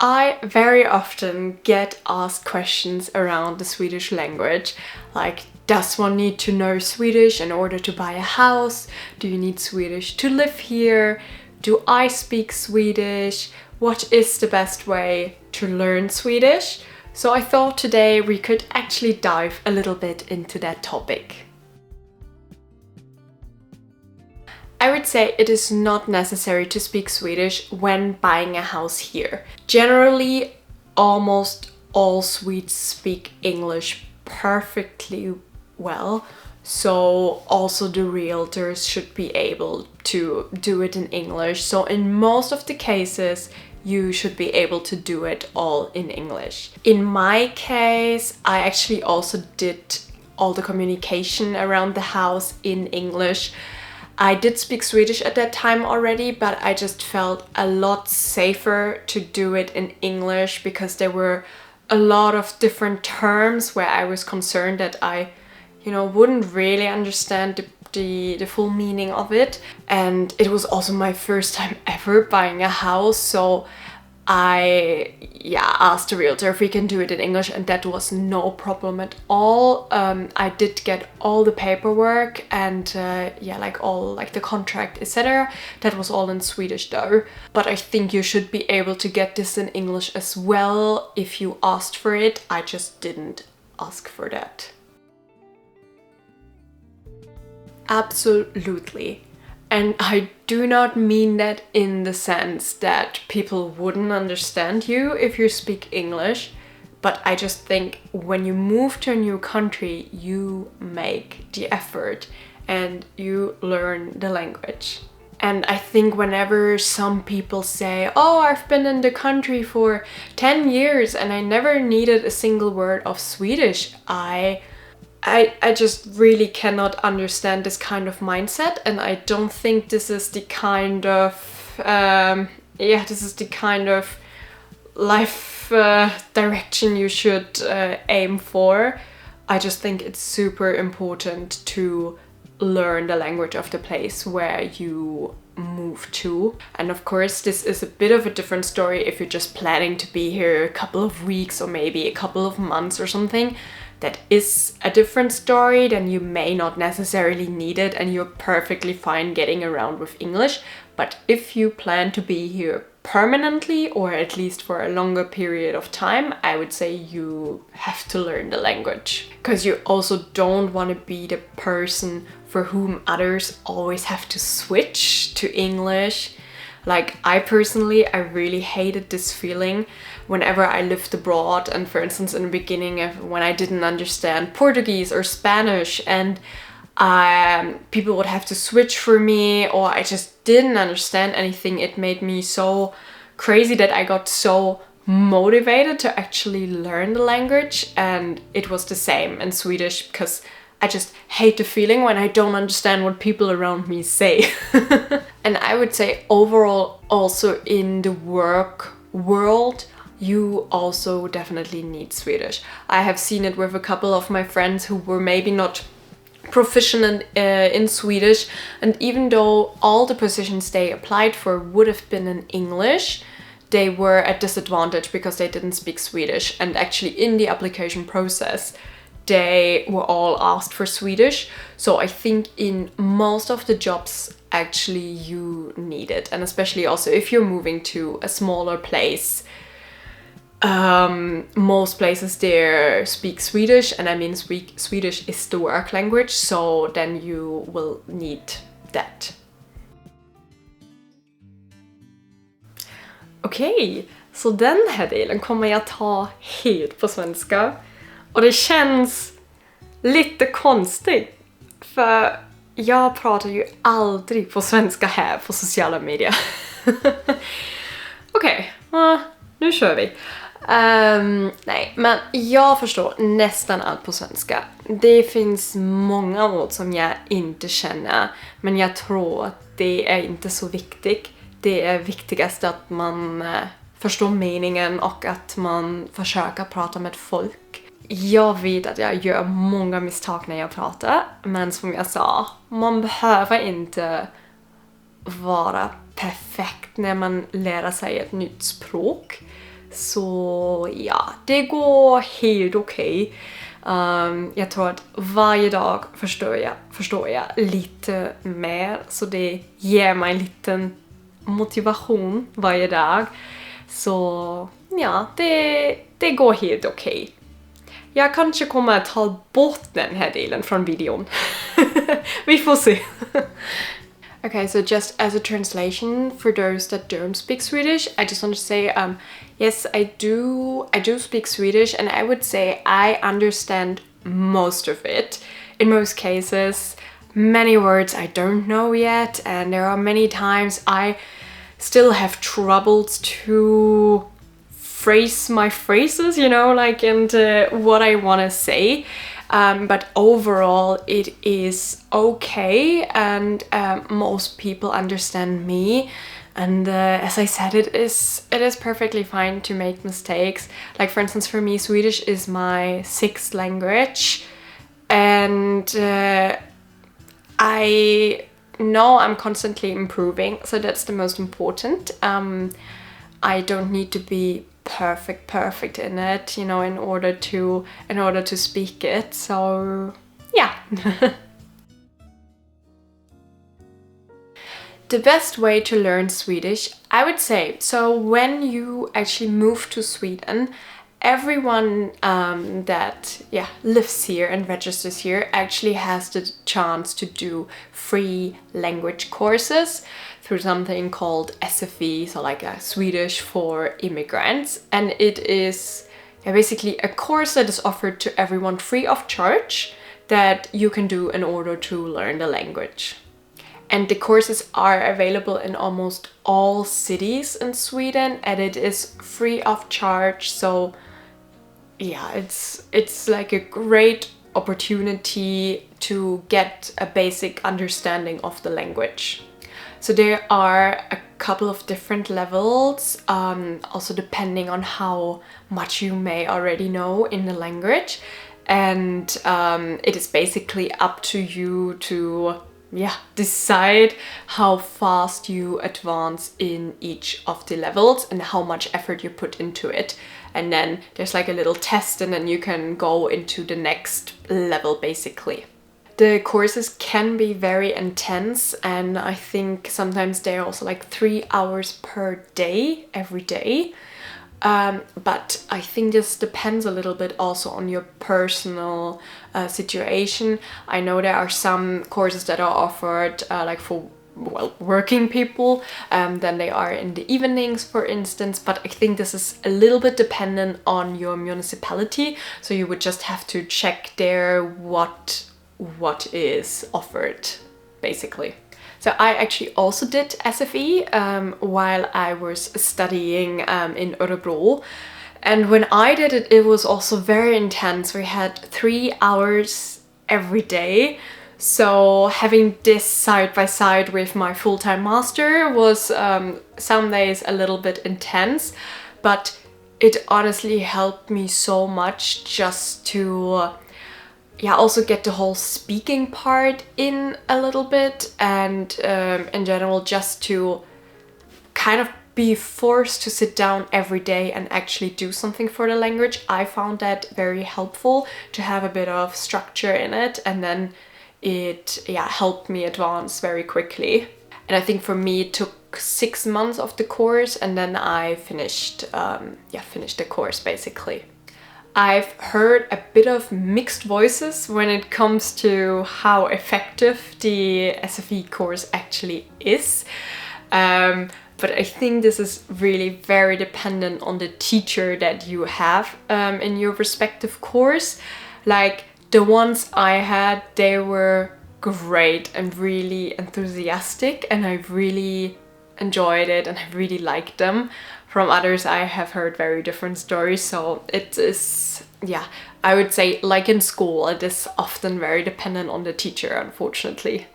I very often get asked questions around the Swedish language, like, does one need to know Swedish in order to buy a house? Do you need Swedish to live here? Do I speak Swedish? What is the best way to learn Swedish? So I thought today we could actually dive a little bit into that topic. I would say it is not necessary to speak Swedish when buying a house here. Generally, almost all Swedes speak English perfectly well, so also the realtors should be able to do it in English. So in most of the cases, you should be able to do it all in English. In my case, I actually also did all the communication around the house in English. I did speak Swedish at that time already, but I just felt a lot safer to do it in English because there were a lot of different terms where I was concerned that I, wouldn't really understand the full meaning of it. And it was also my first time ever buying a house, so I asked the realtor if we can do it in English, and that was no problem at all. I did get all the paperwork and the contract, etc. That was all in Swedish though. But I think you should be able to get this in English as well if you asked for it. I just didn't ask for that. Absolutely. And I do not mean that in the sense that people wouldn't understand you if you speak English, but I just think when you move to a new country, you make the effort and you learn the language. And I think whenever some people say, oh, I've been in the country for 10 years and I never needed a single word of Swedish, I just really cannot understand this kind of mindset, and I don't think this is the kind of life direction you should aim for. I just think it's super important to learn the language of the place where you move to. And of course, this is a bit of a different story if you're just planning to be here a couple of weeks or maybe a couple of months or something. That is a different story, then you may not necessarily need it and you're perfectly fine getting around with English. But if you plan to be here permanently or at least for a longer period of time, I would say you have to learn the language. Because you also don't want to be the person for whom others always have to switch to English. Like I really hated this feeling whenever I lived abroad, and for instance in the beginning when I didn't understand Portuguese or Spanish and people would have to switch for me, or I just didn't understand anything. It made me so crazy that I got so motivated to actually learn the language, and it was the same in Swedish because I just hate the feeling when I don't understand what people around me say. And I would say overall also in the work world, you also definitely need Swedish. I have seen it with a couple of my friends who were maybe not proficient in Swedish, and even though all the positions they applied for would have been in English, they were at disadvantage because they didn't speak Swedish. And actually in the application process, they were all asked for Swedish. So I think in most of the jobs actually you need it, and especially also if you're moving to a smaller place. Most places there speak Swedish, and I mean Swedish is the work language, so then you will need that. Okej, så den här delen kommer jag ta helt på svenska. Och det känns lite konstigt, för jag pratar ju aldrig på svenska här på sociala medier. Okej, nu kör vi. Nej, men jag förstår nästan allt på svenska. Det finns många ord som jag inte känner, men jag tror att det är inte så viktigt. Det är viktigast att man förstår meningen och att man försöker prata med folk. Jag vet att jag gör många misstag när jag pratar, men som jag sa, man behöver inte vara perfekt när man lär sig ett nytt språk. Så ja, det går helt okej. Jag tror att varje dag förstår jag lite mer, så det ger mig en liten motivation varje dag. Så ja, det går helt okej. Jag kanske kommer att ta bort den här delen från videon. Vi får se. Okay, so just as a translation for those that don't speak Swedish, I just want to say, yes, I do speak Swedish, and I would say I understand most of it. In most cases, many words I don't know yet, and there are many times I still have troubles to phrase my phrases, you know, like, and what I want to say. But overall it is okay, and most people understand me, and as I said, it is perfectly fine to make mistakes. Like, for instance, for me, Swedish is my 6th language, and I know I'm constantly improving, so that's the most important. I don't need to be perfect in it, you know, in order to speak it. So yeah. The best way to learn Swedish, I would say, so when you actually move to Sweden, everyone that lives here and registers here actually has the chance to do free language courses through something called SFI, so like a Swedish for immigrants, and it is basically a course that is offered to everyone free of charge that you can do in order to learn the language. And the courses are available in almost all cities in Sweden, and it is free of charge. So yeah, it's like a great opportunity to get a basic understanding of the language. So there are a couple of different levels, also depending on how much you may already know in the language, and it is basically up to you to decide how fast you advance in each of the levels and how much effort you put into it. And then there's like a little test, and then you can go into the next level basically. The courses can be very intense, and I think sometimes they're also like 3 hours per day, every day. But I think this depends a little bit also on your personal situation. I know there are some courses that are offered like for working people than they are in the evenings, for instance, but I think this is a little bit dependent on your municipality, so you would just have to check there what is offered basically. So I actually also did SFI while I was studying in Örebro, and when I did it, it was also very intense. We had 3 hours every day. So having this side by side with my full-time master was some days a little bit intense, but it honestly helped me so much just to also get the whole speaking part in a little bit, and in general just to kind of be forced to sit down every day and actually do something for the language. I found that very helpful to have a bit of structure in it, and then it helped me advance very quickly. And I think for me it took 6 months of the course, and then I finished the course basically. I've heard a bit of mixed voices when it comes to how effective the SFI course actually is. But I think this is really very dependent on the teacher that you have in your respective course. Like, the ones I had, they were great and really enthusiastic, and I really enjoyed it and I really liked them. From others I have heard very different stories, so it is, I would say, like in school, it is often very dependent on the teacher, unfortunately.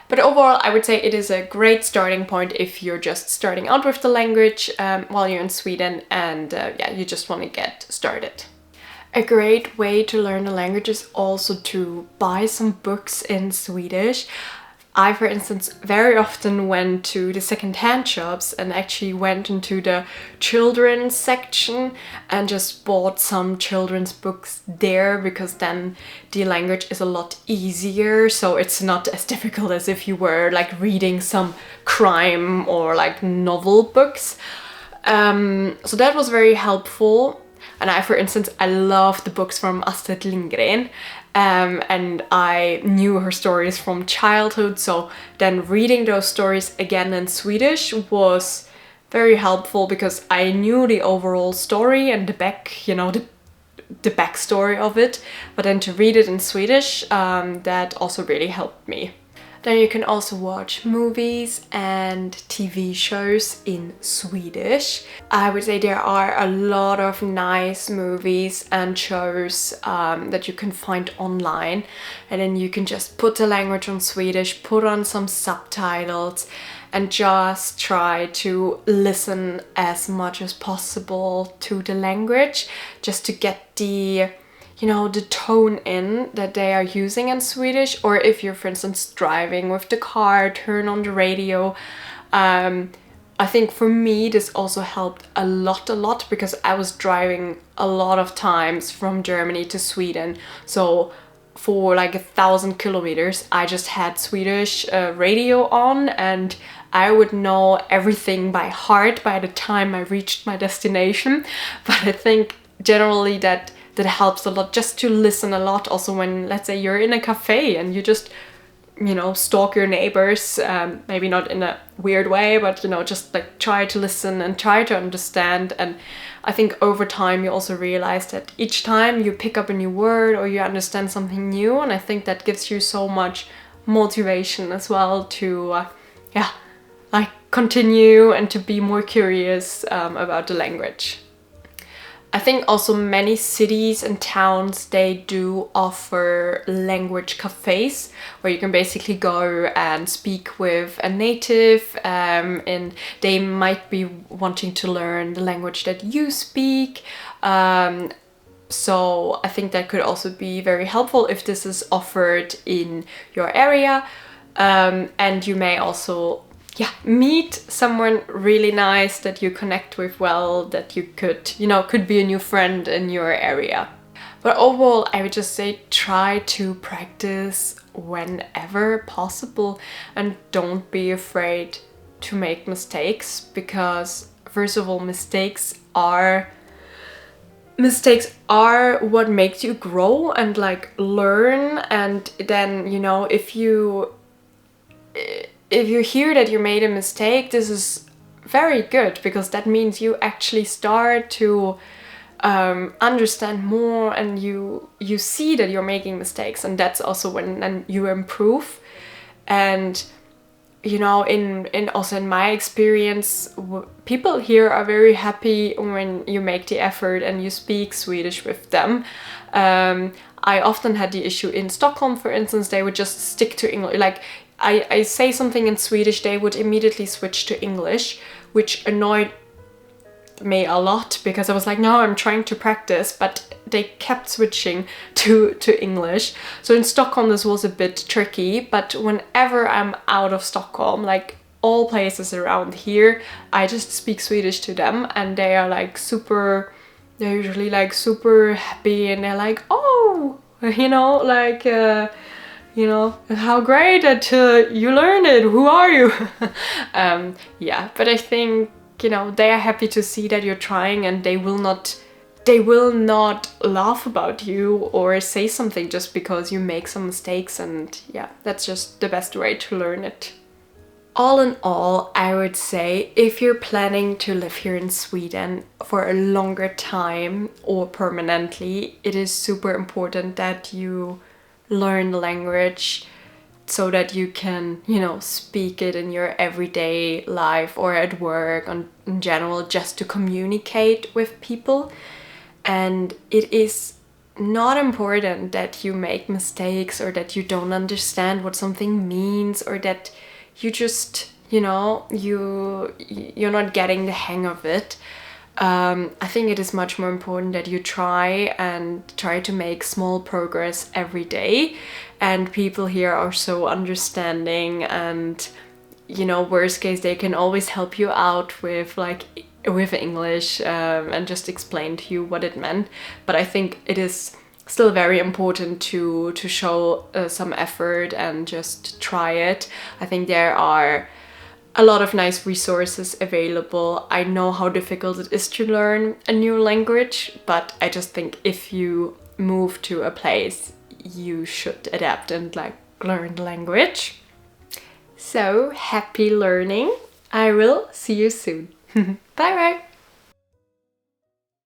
But overall, I would say it is a great starting point if you're just starting out with the language while you're in Sweden, and you just want to get started. A great way to learn the language is also to buy some books in Swedish. I, for instance, very often went to the second-hand shops and actually went into the children's section and just bought some children's books there, because then the language is a lot easier. So it's not as difficult as if you were like reading some crime or like novel books. So that was very helpful. And I, for instance, I love the books from Astrid Lindgren. And I knew her stories from childhood, so then reading those stories again in Swedish was very helpful, because I knew the overall story and the backstory of it, but then to read it in Swedish, that also really helped me. Then you can also watch movies and TV shows in Swedish. I would say there are a lot of nice movies and shows that you can find online, and then you can just put the language on Swedish, put on some subtitles, and just try to listen as much as possible to the language, just to get the tone in that they are using in Swedish. Or if you're, for instance, driving with the car, turn on the radio. I think for me this also helped a lot, because I was driving a lot of times from Germany to Sweden. So for like 1,000 kilometers, I just had Swedish radio on, and I would know everything by heart by the time I reached my destination. But I think generally that helps a lot, just to listen a lot. Also when, let's say, you're in a cafe and you just, stalk your neighbors, maybe not in a weird way, but, just like try to listen and try to understand. And I think over time you also realize that each time you pick up a new word or you understand something new, and I think that gives you so much motivation as well to, continue and to be more curious about the language. I think also many cities and towns, they do offer language cafes where you can basically go and speak with a native, and they might be wanting to learn the language that you speak. So I think that could also be very helpful if this is offered in your area. And you may also meet someone really nice that you connect with well, that you could be a new friend in your area. But overall, I would just say try to practice whenever possible, and don't be afraid to make mistakes, because first of all, mistakes are what makes you grow and like learn. And then, if you hear that you made a mistake, this is very good, because that means you actually start to understand more, and you see that you're making mistakes, and that's also when you improve. And in my experience, people here are very happy when you make the effort and you speak Swedish with them. I often had the issue in Stockholm, for instance. They would just stick to English. Like I say something in Swedish, they would immediately switch to English, which annoyed me a lot, because I was like, no, I'm trying to practice, but they kept switching to English. So in Stockholm this was a bit tricky, but whenever I'm out of Stockholm, like all places around here, I just speak Swedish to them, and they are like they're usually like super happy, and they're like, oh, how great that you learned it, who are you? But I think, they are happy to see that you're trying, and they will not laugh about you or say something just because you make some mistakes. And that's just the best way to learn it. All in all, I would say if you're planning to live here in Sweden for a longer time or permanently, it is super important that you learn the language so that you can, speak it in your everyday life or at work, in general, just to communicate with people. And it is not important that you make mistakes or that you don't understand what something means, or that you just, you're not getting the hang of it. I think it is much more important that you try to make small progress every day. And people here are so understanding, and you know, worst case, they can always help you out with with English, and just explain to you what it meant. But I think it is still very important to show some effort and just try it. I think there are a lot of nice resources available. I know how difficult it is to learn a new language, but I just think if you move to a place, you should adapt and learn the language. So happy learning. I will see you soon. Bye bye.